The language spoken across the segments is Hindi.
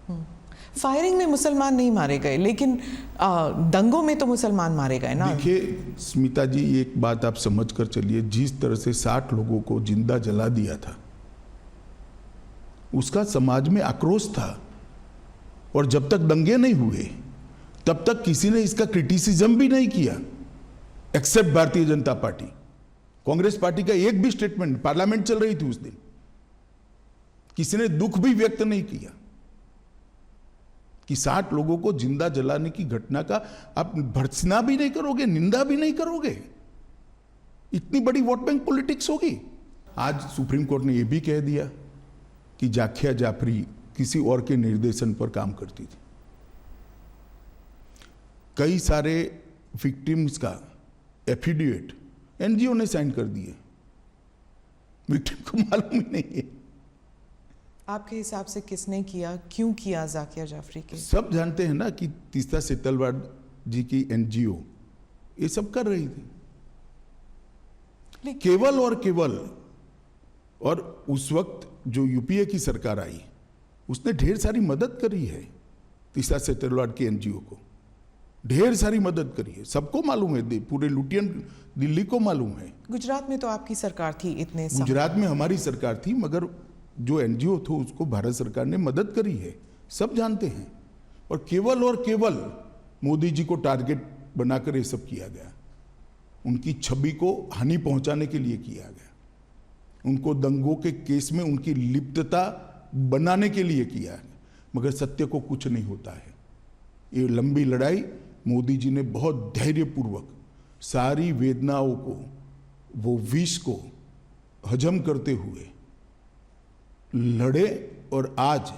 फायरिंग में मुसलमान नहीं मारे गए, लेकिन दंगों में तो मुसलमान मारे गए ना। देखिए स्मिता जी, एक बात आप समझ कर चलिए, जिस तरह से 60 लोगों को जिंदा जला दिया था, उसका समाज में आक्रोश था। और जब तक दंगे नहीं हुए तब तक किसी ने इसका क्रिटिसिज्म भी नहीं किया, accept Bharatiya Janata party. Congress party का एक भी स्टेटमेंट, पार्लियामेंट चल रही थी उस दिन, किसी ने दुख भी व्यक्त नहीं किया कि 60 लोगों को जिंदा जलाने की घटना का आप भर्त्सना भी नहीं करोगे, निंदा भी नहीं करोगे। इतनी बड़ी वोट बैंक पॉलिटिक्स होगी। आज सुप्रीम कोर्ट ने यह भी कह दिया कि जाकिया जाफरी किसी और के निर्देशन पर काम करती थी। कई सारे विक्टिम्स का एफिडेविट एनजीओ ने साइन कर दिए, विक्टिम को मालूम ही नहीं है। आपके हिसाब से किसने किया, क्यों किया जाकिया जाफरी के? सब जानते हैं ना कि तीस्ता सेतलवाड जी की एनजीओ ये सब कर रही थी, केवल और केवल। और उस वक्त जो यूपीए की सरकार आई उसने ढेर सारी मदद करी है तीस्ता सेतलवाड की एनजीओ को, ढेर सारी मदद करी है, सबको मालूम है, पूरे लुटियन दिल्ली को मालूम है। गुजरात में तो आपकी सरकार थी, इतने गुजरात में हमारी सरकार थी, मगर जो एनजीओ थे उसको भारत सरकार ने मदद करी है, सब जानते हैं। और केवल मोदी जी को टारगेट बनाकर ये सब किया गया, उनकी छवि को हानि पहुंचाने के लिए किया गया, उनको दंगों के केस में उनकी लिप्तता बनाने के लिए किया है। मगर सत्य को कुछ नहीं होता है। ये लंबी लड़ाई मोदी जी ने बहुत धैर्यपूर्वक सारी वेदनाओं को, वो विष को हजम करते हुए लड़े, और आज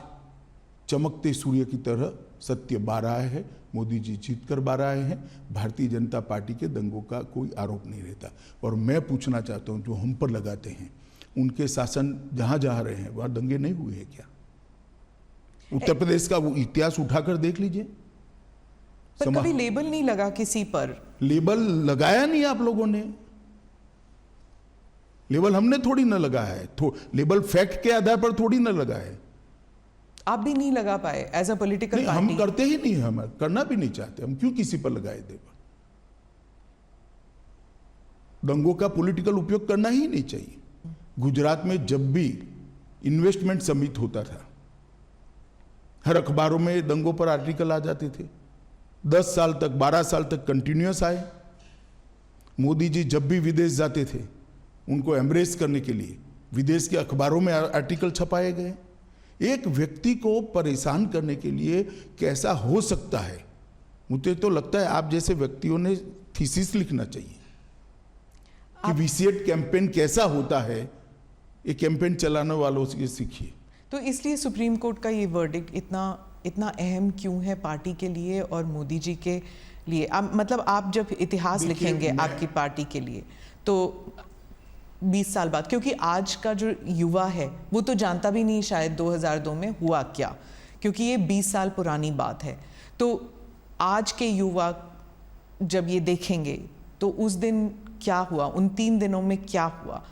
चमकते सूर्य की तरह सत्य बाहर आया है। मोदी जी जीत कर बाहर आए हैं। भारतीय जनता पार्टी के दंगों का कोई आरोप नहीं रहता। और मैं पूछना चाहता हूं, जो हम पर लगाते हैं, उनके शासन जहां जहां रहे हैं वहां दंगे नहीं हुए हैं क्या? उत्तर प्रदेश का वो इतिहास उठाकर देख लीजिए। पर कभी लेबल नहीं लगा किसी पर। लेबल लगाया नहीं आप लोगों ने, लेबल हमने थोड़ी ना लगाया है, लेबल फैक्ट के आधार पर थोड़ी ना लगा है। आप भी नहीं लगा पाए एज अ पॉलिटिकल पार्टी? हम करते ही नहीं, हम करना भी नहीं चाहते। हम क्यों किसी पर लगाए लेबल? दंगों का पॉलिटिकल उपयोग करना ही नहीं चाहिए। गुजरात में जब भी इन्वेस्टमेंट समिट होता था, हर अखबारों में दंगों पर आर्टिकल आ जाते थे। 10 साल तक, 12 साल तक कंटिन्यूअस आए। मोदी जी जब भी विदेश जाते थे, उनको एम्ब्रेस करने के लिए विदेश के अखबारों में आर्टिकल छपाए गए। एक व्यक्ति को परेशान करने के लिए कैसा हो सकता है? मुझे तो लगता है आप जैसे व्यक्तियों ने थीसिस लिखना चाहिए कि विसिएट कैंपेन कैसा होता है। ये कैंपेन चलाने वालों से सीखिए। तो इसलिए सुप्रीम कोर्ट का ये वर्डिक्ट इतना अहम क्यों है पार्टी के लिए और मोदी जी के लिए? मतलब आप जब इतिहास लिखेंगे आपकी पार्टी के लिए, तो 20 साल बाद, क्योंकि आज का जो युवा है वो तो जानता भी नहीं शायद 2002 में हुआ क्या, क्योंकि ये 20 साल पुरानी बात है। तो आज के युवा जब ये देखेंगे तो उस दिन क्या हुआ, उन 3 दिनों में क्या हुआ?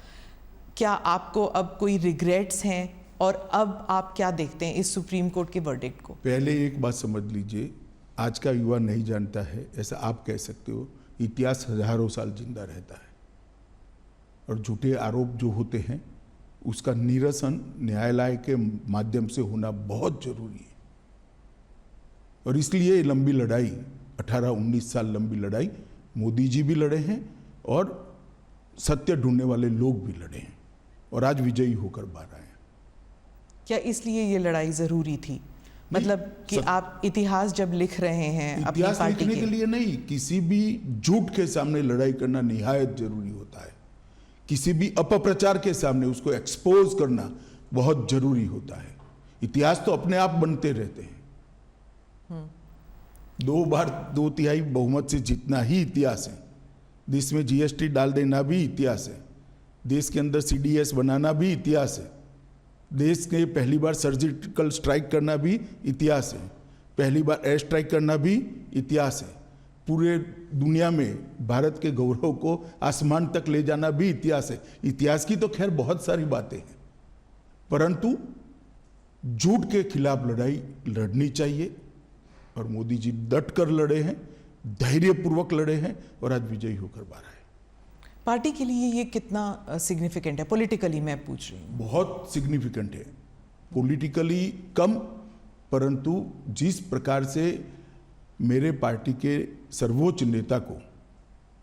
क्या आपको अब कोई रिग्रेट्स हैं? और अब आप क्या देखते हैं इस सुप्रीम कोर्ट के वर्डिक्ट को? पहले एक बात समझ लीजिए, आज का युवा नहीं जानता है ऐसा आप कह सकते हो। इतिहास हजारों साल जिंदा रहता है, और झूठे आरोप जो होते हैं उसका निरसन न्यायालय के माध्यम से होना बहुत जरूरी है। और इसलिए लंबी लड़ाई, 18-19 साल लंबी लड़ाई मोदी जी भी लड़े हैं और सत्य ढूंढने वाले लोग भी लड़े हैं, और आज विजयी होकर बाहर आए। क्या इसलिए ये लड़ाई जरूरी थी? मतलब कि आप इतिहास जब लिख रहे हैं अपनी पार्टी लिखने के लिए नहीं, किसी भी झूठ के सामने लड़ाई करना निहायत जरूरी होता है। किसी भी अपप्रचार के सामने उसको एक्सपोज करना बहुत जरूरी होता है। इतिहास तो अपने आप बनते रहते हैं। 2 बार 2/3 बहुमत से जीतना ही इतिहास है। देश में जीएसटी डाल देना भी इतिहास है। देश के अंदर सीडीएस बनाना भी इतिहास है। देश के पहली बार सर्जिकल स्ट्राइक करना भी इतिहास है। पहली बार एयर स्ट्राइक करना भी इतिहास है। पूरे दुनिया में भारत के गौरव को आसमान तक ले जाना भी इतिहास है। इतिहास की तो खैर बहुत सारी बातें हैं, परंतु झूठ के खिलाफ लड़ाई लड़नी चाहिए और मोदी जी डट कर लड़े हैं, धैर्यपूर्वक लड़े हैं और आज विजयी होकर बाहर आए। पार्टी के लिए ये कितना सिग्निफिकेंट है पॉलिटिकली, मैं पूछ रही हूँ। बहुत सिग्निफिकेंट है, पॉलिटिकली कम, परंतु जिस प्रकार से मेरे पार्टी के सर्वोच्च नेता को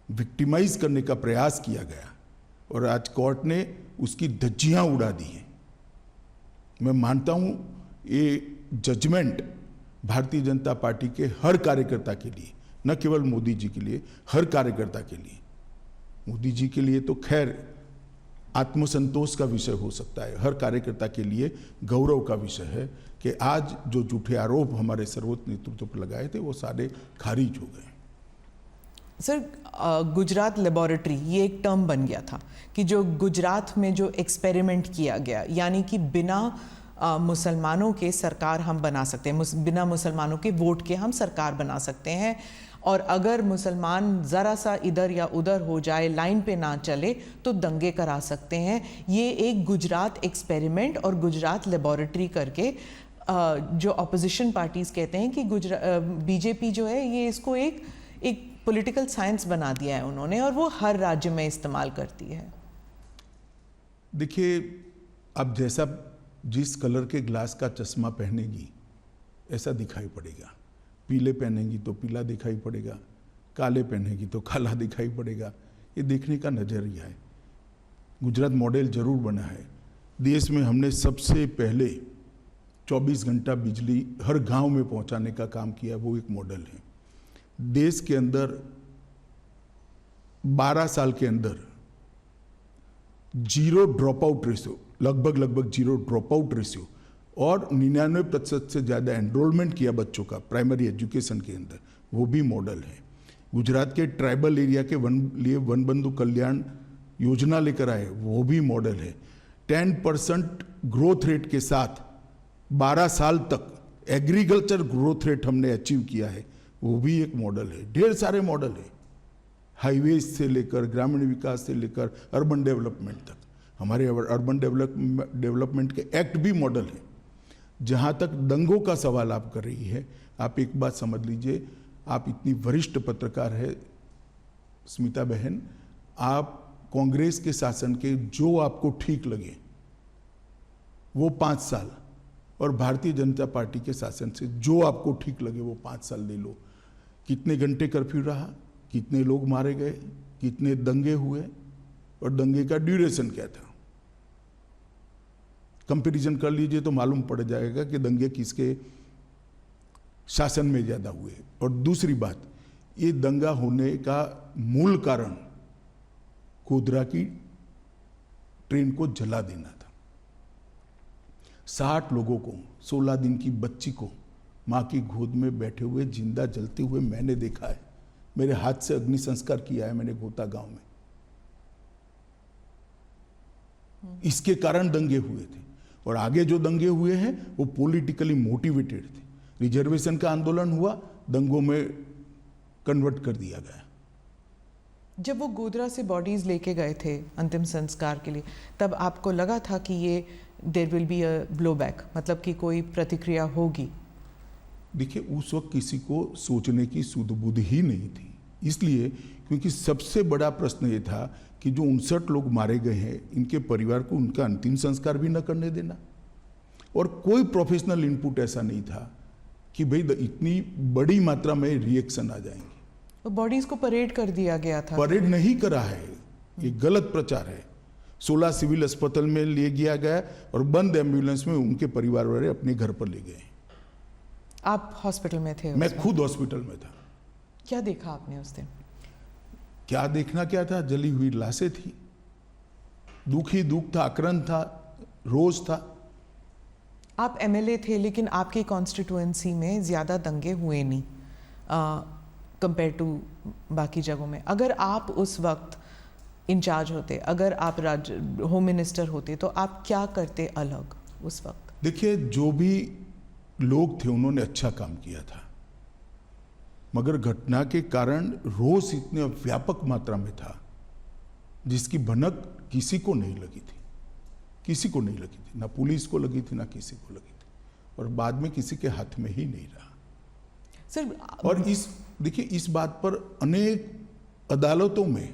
विक्टिमाइज करने का प्रयास किया गया और आज कोर्ट ने उसकी धज्जियां उड़ा दी हैं, मैं मानता हूं ये जजमेंट भारतीय जनता पार्टी के हर कार्यकर्ता के लिए, न केवल मोदी जी के लिए, हर कार्यकर्ता के लिए, मोदी जी के लिए तो खैर आत्मसंतोष का विषय हो सकता है, हर कार्यकर्ता के लिए गौरव का विषय है कि आज जो झूठे आरोप हमारे सर्वोच्च नेतृत्व पर लगाए थे वो सारे खारिज हो गए। सर, गुजरात लेबोरेटरी ये एक टर्म बन गया था कि जो गुजरात में जो एक्सपेरिमेंट किया गया, यानी कि बिना मुसलमानों के सरकार हम बना सकते हैं, बिना मुसलमानों के वोट के हम सरकार बना सकते हैं, और अगर मुसलमान ज़रा सा इधर या उधर हो जाए, लाइन पे ना चले, तो दंगे करा सकते हैं। ये एक गुजरात एक्सपेरिमेंट और गुजरात लेबोरेटरी करके जो अपोजिशन पार्टीज़ कहते हैं कि बीजेपी जो है ये इसको एक पॉलिटिकल साइंस बना दिया है उन्होंने, और वो हर राज्य में इस्तेमाल करती है। देखिए, अब जैसा जिस कलर के ग्लास का चश्मा पहनेगी ऐसा दिखाई पड़ेगा, पीले पहनेगी तो पीला दिखाई पड़ेगा, काले पहनेगी तो काला दिखाई पड़ेगा, ये देखने का नजरिया है। गुजरात मॉडल जरूर बना है, देश में हमने सबसे पहले 24 घंटा बिजली हर गांव में पहुंचाने का काम किया, वो एक मॉडल है। देश के अंदर 12 साल के अंदर जीरो ड्रॉप आउट रेशियो, लगभग जीरो ड्रॉप आउट रेशियो, और 99% से ज़्यादा एनरोलमेंट किया बच्चों का प्राइमरी एजुकेशन के अंदर, वो भी मॉडल है। गुजरात के ट्राइबल एरिया के लिए वन बंधु कल्याण योजना लेकर आए, वो भी मॉडल है। 10% ग्रोथ रेट के साथ 12 साल तक एग्रीकल्चर ग्रोथ रेट हमने अचीव किया है, वो भी एक मॉडल है। ढेर सारे मॉडल है, हाईवेज से लेकर ग्रामीण विकास से लेकर अर्बन डेवलपमेंट तक। हमारे अर्बन डेवलपमेंट के एक्ट भी मॉडल है। जहाँ तक दंगों का सवाल आप कर रही है, आप एक बात समझ लीजिए, आप इतनी वरिष्ठ पत्रकार है स्मिता बहन, आप कांग्रेस के शासन के जो आपको ठीक लगे वो 5 साल, और भारतीय जनता पार्टी के शासन से जो आपको ठीक लगे वो 5 साल ले लो। कितने घंटे कर्फ्यू रहा, कितने लोग मारे गए, कितने दंगे हुए, और दंगे का ड्यूरेशन क्या था, कंपैरिजन कर लीजिए तो मालूम पड़ जाएगा कि दंगे किसके शासन में ज्यादा हुए। और दूसरी बात, ये दंगा होने का मूल कारण गोधरा की ट्रेन को जला देना था। 60 लोगों को, 16 दिन की बच्ची को मां की गोद में बैठे हुए जिंदा जलते हुए मैंने देखा है, मेरे हाथ से अग्नि संस्कार किया है मैंने गोता गांव में। इसके कारण दंगे हुए थे, और आगे जो दंगे हुए हैं वो पॉलिटिकली मोटिवेटेड थे। रिजर्वेशन का आंदोलन हुआ, दंगों में कन्वर्ट कर दिया गया। जब वो गोधरा से बॉडीज लेके गए थे अंतिम संस्कार के लिए, तब आपको लगा था कि ये there will be a blowback, मतलब कि कोई प्रतिक्रिया होगी? देखिए, उस वक्त किसी को सोचने की सुध बुध ही नहीं थी, इसलिए क्योंकि सबसे बड़ा प्रश्न ये था कि जो 59 लोग मारे गए हैं, इनके परिवार को उनका अंतिम संस्कार भी न करने देना। और कोई प्रोफेशनल इनपुट ऐसा नहीं था कि भाई इतनी बड़ी मात्रा में रिएक्शन आ जाएंगे। तो बॉडीज को परेड कर दिया गया था। परेड नहीं करा है, ये गलत प्रचार है। 16 सिविल अस्पताल में ले गया गया और बंद एम्बुलेंस में उनके परिवार वाले अपने घर पर ले गए। आप हॉस्पिटल में थे? मैं खुद हॉस्पिटल में था। क्या देखा आपने उस दिन? क्या देखना क्या था, जली हुई लाशें थी, दुख ही दुख था, आक्रांत था, रोज था। आप एमएलए थे, लेकिन आपकी कॉन्स्टिट्यूएंसी में ज़्यादा दंगे हुए नहीं कंपेयर टू बाकी जगहों में। अगर आप उस वक्त इंचार्ज होते, अगर आप होम मिनिस्टर होते, तो आप क्या करते अलग उस वक्त? देखिए, जो भी लोग थे उन्होंने अच्छा काम किया था, मगर घटना के कारण रोष इतने व्यापक मात्रा में था जिसकी भनक किसी को नहीं लगी थी, किसी को नहीं लगी थी, ना पुलिस को लगी थी, ना किसी को लगी थी। और बाद में किसी के हाथ में ही नहीं रहा। सर और देखिए इस बात पर अनेक अदालतों में,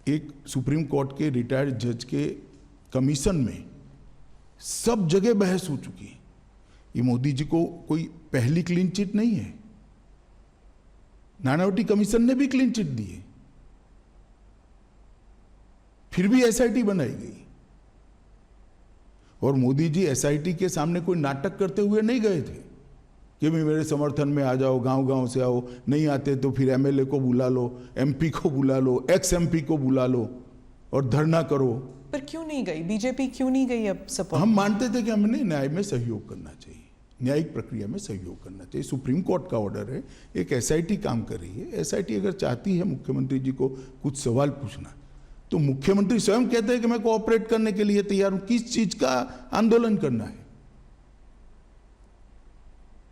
एक सुप्रीम कोर्ट के रिटायर्ड जज के कमीशन में सब जगह बहस हो चुकी है। ये मोदी जी को कोई पहली क्लीन चिट नहीं है, नानावटी कमीशन ने भी क्लीन चिट दी है, फिर भी एसआईटी बनाई गई। और मोदी जी एसआईटी के सामने कोई नाटक करते हुए नहीं गए थे कि भी मेरे समर्थन में आ जाओ, गांव गांव से आओ, नहीं आते तो फिर एमएलए को बुला लो, एमपी को बुला लो, एक्स एमपी को बुला लो और धरना करो। पर क्यों नहीं गई बीजेपी, क्यों नहीं गई अब सपोर्ट? हम मानते थे कि हमने न्याय में सहयोग करना चाहिए, न्यायिक प्रक्रिया में सहयोग करना चाहिए। सुप्रीम कोर्ट का ऑर्डर है, एक एसआईटी काम कर रही है। एसआईटी अगर चाहती है मुख्यमंत्री जी को कुछ सवाल पूछना, तो मुख्यमंत्री स्वयं कहते हैं कि मैं कोऑपरेट करने के लिए तैयार हूं। किस चीज का आंदोलन करना है?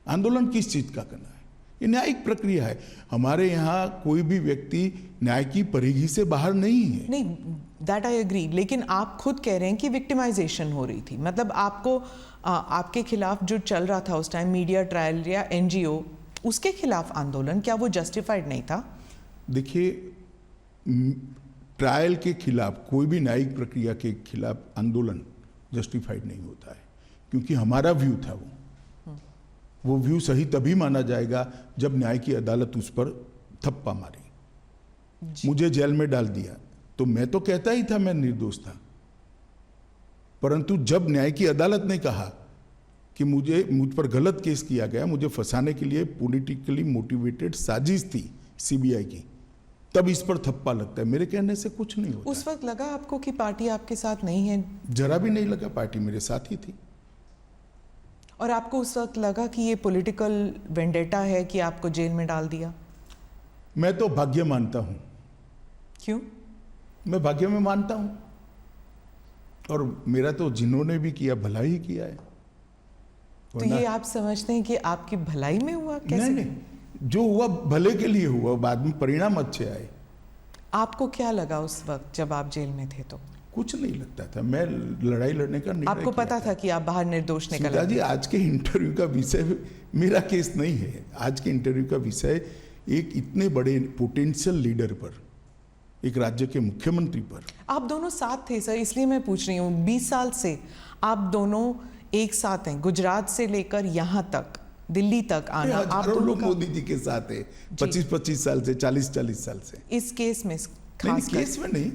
आंदोलन किस चीज का करना है? ये न्यायिक प्रक्रिया है। हमारे यहाँ कोई भी व्यक्ति न्याय की परिधि से बाहर नहीं है। नहीं, दैट आई एग्री, लेकिन आप खुद कह रहे हैं कि विक्टिमाइजेशन हो रही थी। मतलब आपको आपके खिलाफ जो चल रहा था उस टाइम मीडिया ट्रायल या एनजीओ, उसके खिलाफ आंदोलन, क्या वो जस्टिफाइड नहीं था? देखिए, ट्रायल के खिलाफ, कोई भी न्यायिक प्रक्रिया के खिलाफ आंदोलन जस्टिफाइड नहीं होता है, क्योंकि हमारा व्यू था वो व्यू सही तभी माना जाएगा जब न्याय की अदालत उस पर थप्पा मारी। मुझे जेल में डाल दिया तो मैं तो कहता ही था मैं निर्दोष था, परंतु जब न्याय की अदालत ने कहा कि मुझ पर गलत केस किया गया, मुझे फंसाने के लिए पॉलिटिकली मोटिवेटेड साजिश थी सीबीआई की, तब इस पर थप्पा लगता है। मेरे कहने से कुछ नहीं होता। उस वक्त लगा आपको कि पार्टी आपके साथ नहीं है? जरा भी नहीं लगा, पार्टी मेरे साथ ही थी। और आपको उस वक्त लगा कि ये पॉलिटिकल वेंडेटा है कि आपको जेल में डाल दिया? मैं तो भाग्य मानता हूं। क्यों? मैं भाग्य में मानता हूं, और मेरा तो जिन्होंने भी किया भला ही किया है। तो ये आप समझते हैं कि आपकी भलाई में हुआ? कैसे? नहीं, जो हुआ भले के लिए हुआ, बाद में परिणाम अच्छे आए। आपको क्या लगा उस वक्त जब आप जेल में थे? तो कुछ नहीं लगता था। मैं लड़ाई लड़ने का निर्णय आपको पता था कि आप बाहर निर्दोष निकल जी, आज के इंटरव्यू का विषय मेरा केस नहीं है। आज के इंटरव्यू का विषय एक इतने बड़े पोटेंशियल लीडर पर, एक राज्य के मुख्यमंत्री पर। आप दोनों साथ थे सर, इसलिए मैं पूछ रही हूँ। 20 साल से आप दोनों एक साथ हैं, गुजरात से लेकर यहाँ तक, दिल्ली तक आना। आप दोनों लोग का... मोदी जी के साथ है 25-25 साल से, 40-40 साल से। इस केस में नहीं, केस में नहीं,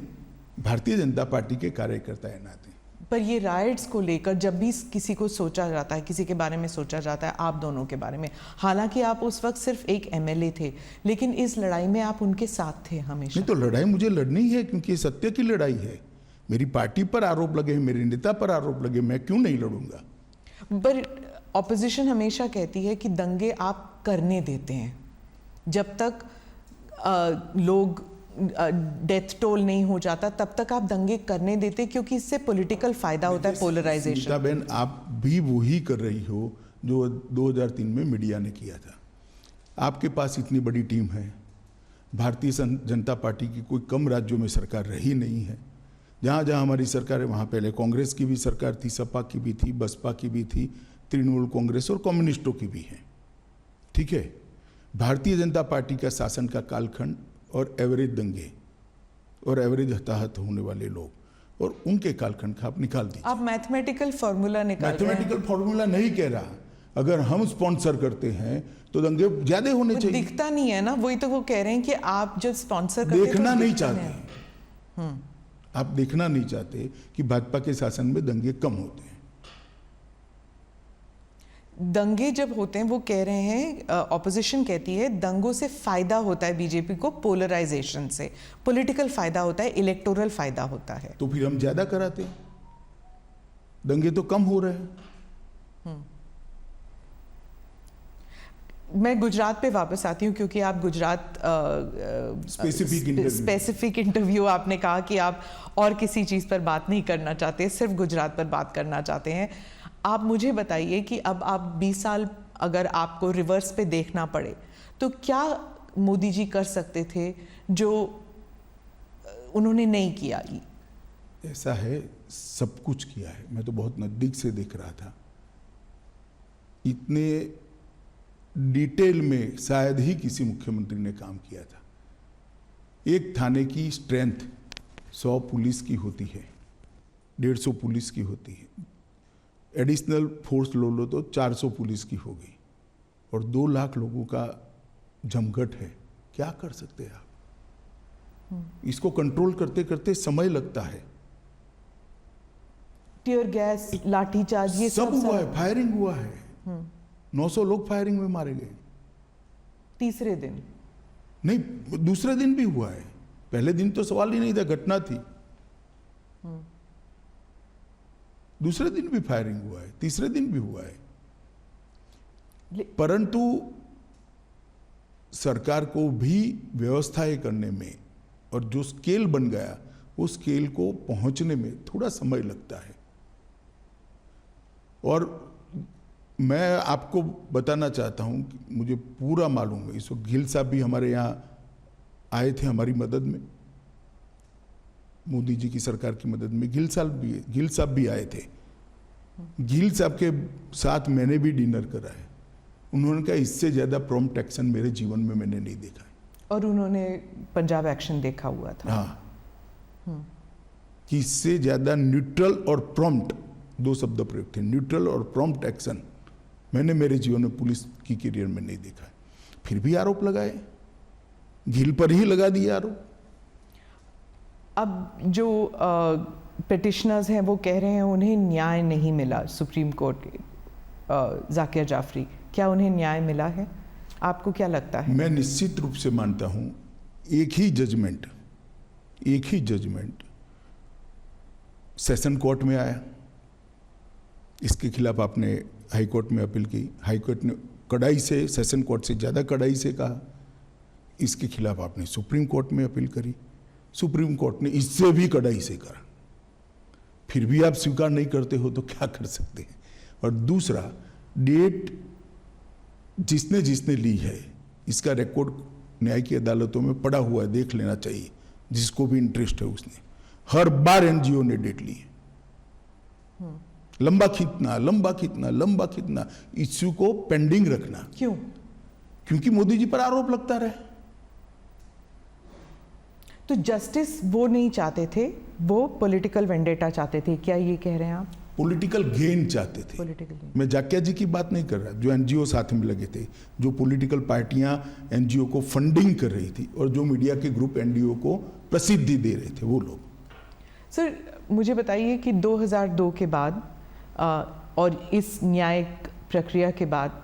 भारतीय जनता पार्टी के कार्यकर्ता है नाते। पर ये राइट्स को लेकर जब भी किसी को सोचा जाता है, किसी के बारे में सोचा जाता है, आप दोनों के बारे में, हालांकि आप उस वक्त सिर्फ एक एमएलए थे, लेकिन इस लड़ाई में आप उनके साथ थे हमेशा। नहीं, तो लड़ाई मुझे लड़नी है, क्योंकि ये सत्य की लड़ाई है। मेरी पार्टी पर आरोप लगे, मेरे नेता पर आरोप लगे, मैं क्यों नहीं लड़ूंगा? पर ऑपोजिशन हमेशा कहती है कि दंगे आप करने देते हैं, जब तक लोग डेथ टोल नहीं हो जाता तब तक आप दंगे करने देते, क्योंकि इससे पॉलिटिकल फायदा होता है, पोलराइजेशन। बहन, आप भी वही कर रही हो जो 2003 में मीडिया ने किया था। आपके पास इतनी बड़ी टीम है। भारतीय जनता पार्टी की कोई कम राज्यों में सरकार रही नहीं है। जहाँ जहाँ हमारी सरकार है, वहाँ पहले कांग्रेस की भी सरकार थी, सपा की भी थी, बसपा की भी थी, तृणमूल कांग्रेस और कम्युनिस्टों की भी है। ठीक है, भारतीय जनता पार्टी का शासन का कालखंड और एवरेज दंगे और एवरेज हताहत होने वाले लोग और उनके कालखंड का आप निकाल दीजिए। आप मैथमेटिकल फॉर्मूला निकाल रहे हैं। मैथमेटिकल फॉर्मूला नहीं कह रहा। अगर हम स्पॉन्सर करते हैं तो दंगे ज्यादा होने चाहिए। दिखता नहीं है ना, वही तो वो कह रहे हैं कि आप जब स्पॉन्सर करते हैं देखना तो नहीं चाहते। आप देखना नहीं चाहते कि भाजपा के शासन में दंगे कम होते हैं। दंगे जब होते हैं, वो कह रहे हैं, ऑपोजिशन कहती है दंगों से फायदा होता है बीजेपी को, पोलराइजेशन से पॉलिटिकल फायदा होता है, इलेक्टोरल फायदा होता है। तो फिर हम ज्यादा कराते हैं, दंगे तो कम हो रहे हैं। मैं गुजरात पे वापस आती हूँ, क्योंकि आप गुजरात स्पेसिफिक इंटरव्यू आपने कहा कि आप और किसी चीज़ पर बात नहीं करना चाहते, सिर्फ गुजरात पर बात करना चाहते हैं। आप मुझे बताइए कि अब आप 20 साल अगर आपको रिवर्स पे देखना पड़े तो क्या मोदी जी कर सकते थे जो उन्होंने नहीं किया? ऐसा है, सब कुछ किया है। मैं तो बहुत नज़दीक से देख रहा था। इतने डिटेल में शायद ही किसी मुख्यमंत्री ने काम किया था। एक थाने की स्ट्रेंथ 100 पुलिस की होती है, 150 पुलिस की होती है, एडिशनल फोर्स लो तो 400 पुलिस की हो गई, और 2 लाख लोगों का जमघट है। क्या कर सकते हैं आप? इसको कंट्रोल करते करते समय लगता है। टीयर गैस, लाठीचार्ज, ये सब हुआ है, फायरिंग हुआ है। 900 लोग फायरिंग में मारे गए। तीसरे दिन नहीं, दूसरे दिन भी हुआ है। पहले दिन तो सवाल ही नहीं था, घटना थी। दूसरे दिन भी फायरिंग हुआ है, तीसरे दिन भी हुआ है। परंतु सरकार को भी व्यवस्थाएं करने में, और जो स्केल बन गया, उस स्केल को पहुंचने में थोड़ा समय लगता है। और मैं आपको बताना चाहता हूं कि मुझे पूरा मालूम है, इस वक्त गिल साहब भी हमारे यहाँ आए थे हमारी मदद में, मोदी जी की सरकार की मदद में। गिल साहब भी आए थे। गिल साहब के साथ मैंने भी डिनर करा है। उन्होंने कहा इससे ज्यादा प्रॉम्प्ट एक्शन मेरे जीवन में मैंने नहीं देखा है। और उन्होंने पंजाब एक्शन देखा हुआ था। हाँ, कि इससे ज्यादा न्यूट्रल और प्रॉम्प्ट, 2 शब्द प्रयोग थे, न्यूट्रल और प्रॉम्प्ट एक्शन मैंने मेरे जीवन में पुलिस की करियर में नहीं देखा है। फिर भी आरोप लगाए, गिल पर ही लगा दिए आरोप। अब जो पिटिशनर्स हैं वो कह रहे हैं उन्हें न्याय नहीं मिला सुप्रीम कोर्ट के, जाकिया जाफरी, क्या उन्हें न्याय मिला है? आपको क्या लगता है? मैं निश्चित रूप से मानता हूं एक ही जजमेंट सेशन कोर्ट में आया। इसके खिलाफ आपने हाई कोर्ट में अपील की, हाई कोर्ट ने कड़ाई से, सेशन कोर्ट से ज़्यादा कड़ाई से कहा। इसके खिलाफ आपने सुप्रीम कोर्ट में अपील करी, सुप्रीम कोर्ट ने इससे भी कड़ाई से करा। फिर भी आप स्वीकार नहीं करते हो तो क्या कर सकते हैं? और दूसरा, डेट जिसने ली है, इसका रिकॉर्ड न्याय की अदालतों में पड़ा हुआ है, देख लेना चाहिए जिसको भी इंटरेस्ट है उसने। हर बार एनजीओ ने डेट ली है। लंबा खींचना, इश्यू को पेंडिंग रखना। क्यों? क्योंकि मोदी जी पर आरोप लगता रहे। तो जस्टिस वो नहीं चाहते थे, वो पॉलिटिकल वेंडेटा चाहते थे, क्या ये कह रहे हैं आप? पॉलिटिकल गेन चाहते थे। मैं जाकिया जी की बात नहीं कर रहा, जो एनजीओ साथ में लगे थे, जो पॉलिटिकल पार्टियां एनजीओ को फंडिंग कर रही थी, और जो मीडिया के ग्रुप एनजीओ को प्रसिद्धि दे रहे थे, वो लोग। सर मुझे बताइए कि 2002 के बाद और इस न्यायिक प्रक्रिया के बाद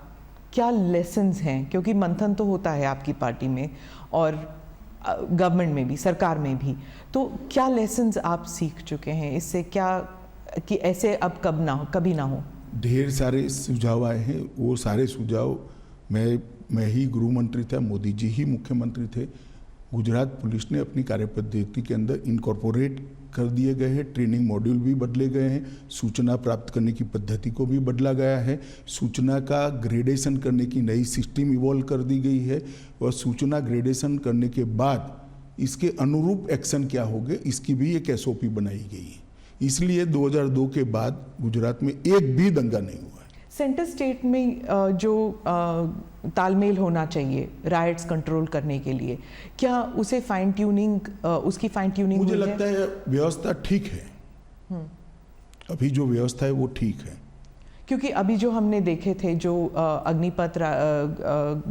क्या लेसन्स हैं? क्योंकि मंथन तो होता है आपकी पार्टी में और गवर्नमेंट में भी, सरकार में भी, तो क्या लेसन्स आप सीख चुके हैं इससे, क्या कि ऐसे अब कभी ना हो? ढेर सारे सुझाव आए हैं। वो सारे सुझाव, मैं ही गृह मंत्री था, मोदी जी ही मुख्यमंत्री थे। गुजरात पुलिस ने अपनी कार्यपद्धति के अंदर इनकॉर्पोरेट कर दिए गए हैं। ट्रेनिंग मॉड्यूल भी बदले गए हैं, सूचना प्राप्त करने की पद्धति को भी बदला गया है, सूचना का ग्रेडेशन करने की नई सिस्टम इवॉल्व कर दी गई है, और सूचना ग्रेडेशन करने के बाद इसके अनुरूप एक्शन क्या होंगे, इसकी भी एक एसओपी बनाई गई है। इसलिए 2002 के बाद गुजरात में एक भी दंगा नहीं हुआ है। सेंटर स्टेट में जो तालमेल होना चाहिए राइट्स कंट्रोल करने के लिए, क्या उसे फाइन ट्यूनिंग, उसकी फाइन ट्यूनिंग मुझे लगता है व्यवस्था ठीक है। अभी जो व्यवस्था है वो ठीक है। क्योंकि अभी जो हमने देखे थे, जो अग्निपथ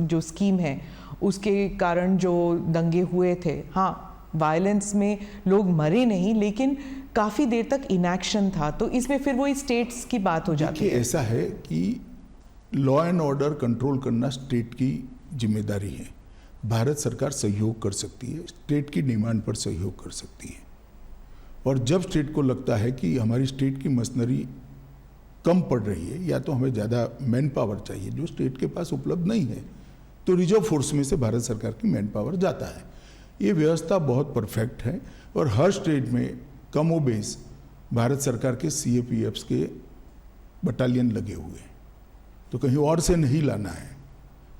जो स्कीम है, उसके कारण जो दंगे हुए थे, हाँ वायलेंस में लोग मरे नहीं, लेकिन काफ़ी देर तक इनएक्शन था, तो इसमें फिर वही स्टेट्स की बात हो जाती है। ऐसा है कि लॉ एंड ऑर्डर कंट्रोल करना स्टेट की जिम्मेदारी है। भारत सरकार सहयोग कर सकती है, स्टेट की डिमांड पर सहयोग कर सकती है, और जब स्टेट को लगता है कि हमारी स्टेट की मशीनरी कम पड़ रही है या तो हमें ज़्यादा मैन पावर चाहिए जो स्टेट के पास उपलब्ध नहीं है, तो रिजर्व फोर्स में से भारत सरकार की मैन पावर जाता है। ये व्यवस्था बहुत परफेक्ट है, और हर स्टेट में कमोबेश भारत सरकार के सीएपीएफ्स के बटालियन लगे हुए हैं, तो कहीं और से नहीं लाना है।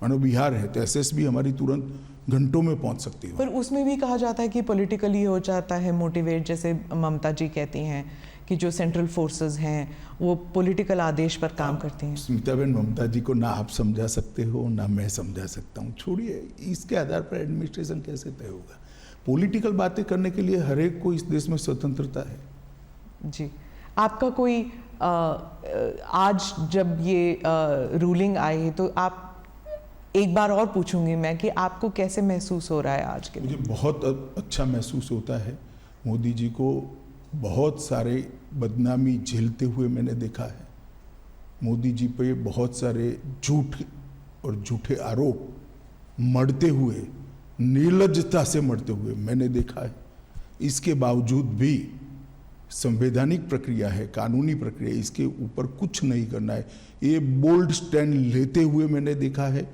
मानो बिहार है तो एसएसबी हमारी तुरंत घंटों में पहुंच सकती है। पर उसमें भी कहा जाता है कि पॉलिटिकली हो जाता है मोटिवेट, जैसे ममता जी कहती हैं कि जो सेंट्रल फोर्सेस हैं वो पॉलिटिकल आदेश पर काम करते हैं? स्मिताबेन, ममता जी को ना आप समझा सकते हो ना मैं समझा सकता हूँ। छोड़िए, इसके आधार पर एडमिनिस्ट्रेशन कैसे तय होगा? पॉलिटिकल बातें करने के लिए हर एक को इस देश में स्वतंत्रता है। जी, आपका कोई आज जब ये रूलिंग आई तो आप, एक बार और पूछूंगी मैं कि आपको कैसे महसूस हो रहा है आज के दिन? मुझे बहुत अच्छा महसूस होता है। मोदी जी को बहुत सारे बदनामी झेलते हुए मैंने देखा है। मोदी जी पे बहुत सारे झूठ और झूठे आरोप मढ़ते हुए, निर्लज्जता से मढ़ते हुए मैंने देखा है। इसके बावजूद भी संवैधानिक प्रक्रिया है, कानूनी प्रक्रिया, इसके ऊपर कुछ नहीं करना है, ये बोल्ड स्टैंड लेते हुए मैंने देखा है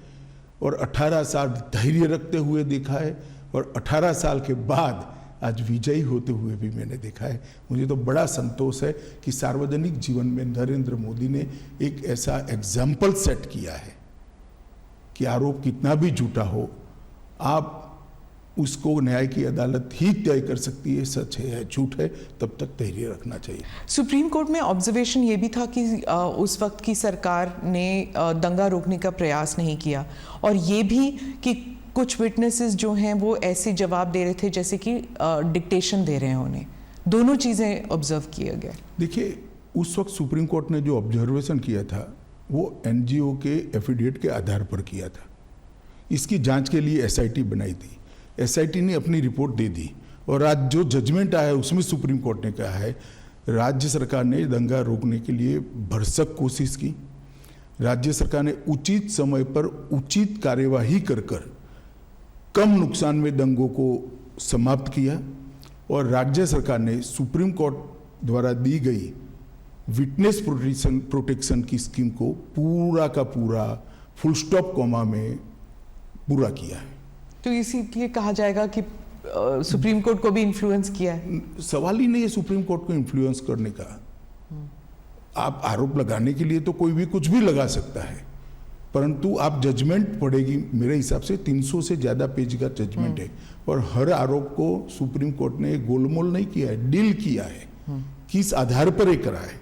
और 18 साल धैर्य रखते हुए देखा है और 18 साल के बाद आज विजयी होते हुए भी मैंने देखा है। मुझे तो बड़ा संतोष है कि सार्वजनिक जीवन में नरेंद्र मोदी ने एक ऐसा एग्जाम्पल सेट किया है कि आरोप कितना भी झूठा हो, आप उसको न्याय की अदालत ही तय कर सकती है, सच है या झूठ है, तब तक धैर्य रखना चाहिए। सुप्रीम कोर्ट में ऑब्जर्वेशन ये भी था कि उस वक्त की सरकार ने दंगा रोकने का प्रयास नहीं किया और ये भी कि कुछ विटनेसेस जो हैं वो ऐसे जवाब दे रहे थे जैसे कि डिक्टेशन दे रहे हैं उन्हें। दोनों चीज़ें ऑब्जर्व किया गया। देखिए, उस वक्त सुप्रीम कोर्ट ने जो ऑब्जर्वेशन किया था वो एनजीओ के एफिडेविट के आधार पर किया था। इसकी जांच के लिए एसआईटी बनाई थी। एसआईटी ने अपनी रिपोर्ट दे दी और आज जो जजमेंट आया है उसमें सुप्रीम कोर्ट ने कहा है राज्य सरकार ने दंगा रोकने के लिए भरसक कोशिश की, राज्य सरकार ने उचित समय पर उचित कार्यवाही कर कम नुकसान में दंगों को समाप्त किया और राज्य सरकार ने सुप्रीम कोर्ट द्वारा दी गई विटनेस प्रोटेक्शन की स्कीम को पूरा का पूरा फुल स्टॉप कॉमा में पूरा किया है। तो इसीलिए कहा जाएगा कि सुप्रीम कोर्ट को भी इन्फ्लुएंस किया है? सवाल ही नहीं है सुप्रीम कोर्ट को इन्फ्लुएंस करने का। आप आरोप लगाने के लिए तो कोई भी कुछ भी लगा सकता है, परंतु आप जजमेंट पढ़ेगी, मेरे हिसाब से 300 से ज़्यादा पेज का जजमेंट है और हर आरोप को सुप्रीम कोर्ट ने गोलमोल नहीं किया है, डील किया है। किस आधार पर ये करा है?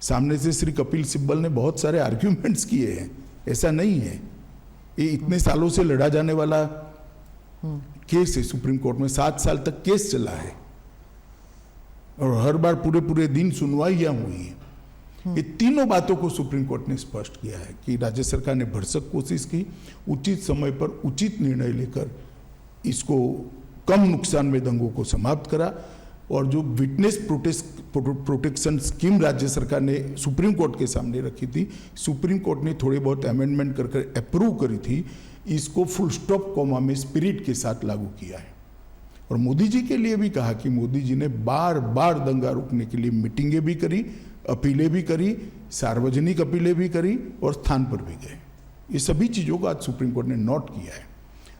सामने से श्री कपिल सिब्बल ने बहुत सारे आर्ग्यूमेंट्स किए हैं, ऐसा नहीं है। ये इतने सालों से लड़ा जाने वाला केस है, सुप्रीम कोर्ट में 7 साल तक केस चला है और हर बार पूरे दिन सुनवाइयां हुई है। ये तीनों बातों को सुप्रीम कोर्ट ने स्पष्ट किया है कि राज्य सरकार ने भरसक कोशिश की, उचित समय पर उचित निर्णय लेकर इसको कम नुकसान में दंगों को समाप्त करा और जो विटनेस प्रोटेक्शन स्कीम राज्य सरकार ने सुप्रीम कोर्ट के सामने रखी थी, सुप्रीम कोर्ट ने थोड़े बहुत अमेंडमेंट कर अप्रूव करी थी, इसको फुल स्टॉप कॉमा में स्पिरिट के साथ लागू किया है। और मोदी जी के लिए भी कहा कि मोदी जी ने बार बार दंगा रोकने के लिए मीटिंगें भी करी, अपीलें भी करी, सार्वजनिक अपीलें भी करी और स्थान पर भी गए। ये सभी चीज़ों को आज सुप्रीम कोर्ट ने नोट किया है।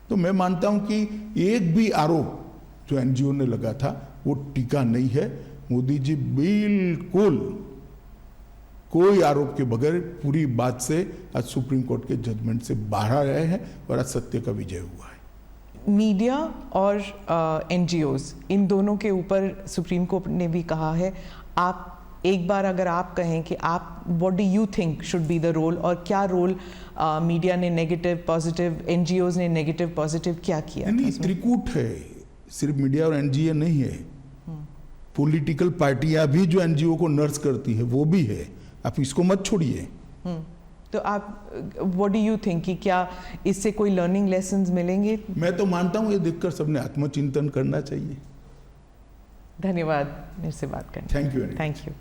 तो मैं मानता हूं कि एक भी आरोप जो एनजीओ ने लगा था वो टीका नहीं है। मोदी जी बिल्कुल कोई आरोप के बगैर पूरी बात से आज सुप्रीम कोर्ट के जजमेंट से बाहर आए हैं और आज सत्य का विजय हुआ है। मीडिया और एनजीओज, इन दोनों के ऊपर सुप्रीम कोर्ट ने भी कहा है। आप एक बार अगर आप कहें कि आप what do you think should be the role, और क्या रोल मीडिया ने नेगेटिव पॉजिटिव, एनजीओज ने नेगेटिव पॉजिटिव क्या किया? नहीं, त्रिकूट है, सिर्फ मीडिया और एनजीओ नहीं है। पॉलिटिकल पार्टियां भी जो एनजीओ को नर्स करती है वो भी है, आप इसको मत छोड़िए। तो आप व्हाट डू यू थिंक कि क्या इससे कोई लर्निंग लेसन्स मिलेंगे? मैं तो मानता हूं ये देखकर सबने आत्मचिंतन करना चाहिए। धन्यवाद मेरे से बात करने। Thank you.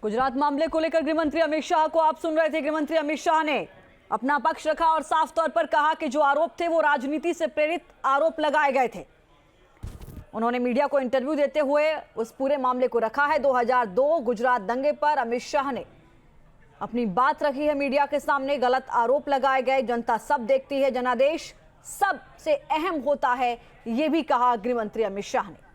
गुजरात मामले को लेकर गृहमंत्री अमित शाह को आप सुन रहे थे। गृहमंत्री अमित शाह ने अपना पक्ष रखा और साफ तौर पर कहा कि जो आरोप थे वो राजनीति से प्रेरित आरोप लगाए गए थे। उन्होंने मीडिया को इंटरव्यू देते हुए उस पूरे मामले को रखा है। 2002 गुजरात दंगे पर अमित शाह ने अपनी बात रखी है मीडिया के सामने। गलत आरोप लगाए गए, जनता सब देखती है, जनादेश सबसे अहम होता है, ये भी कहा गृहमंत्री अमित शाह ने।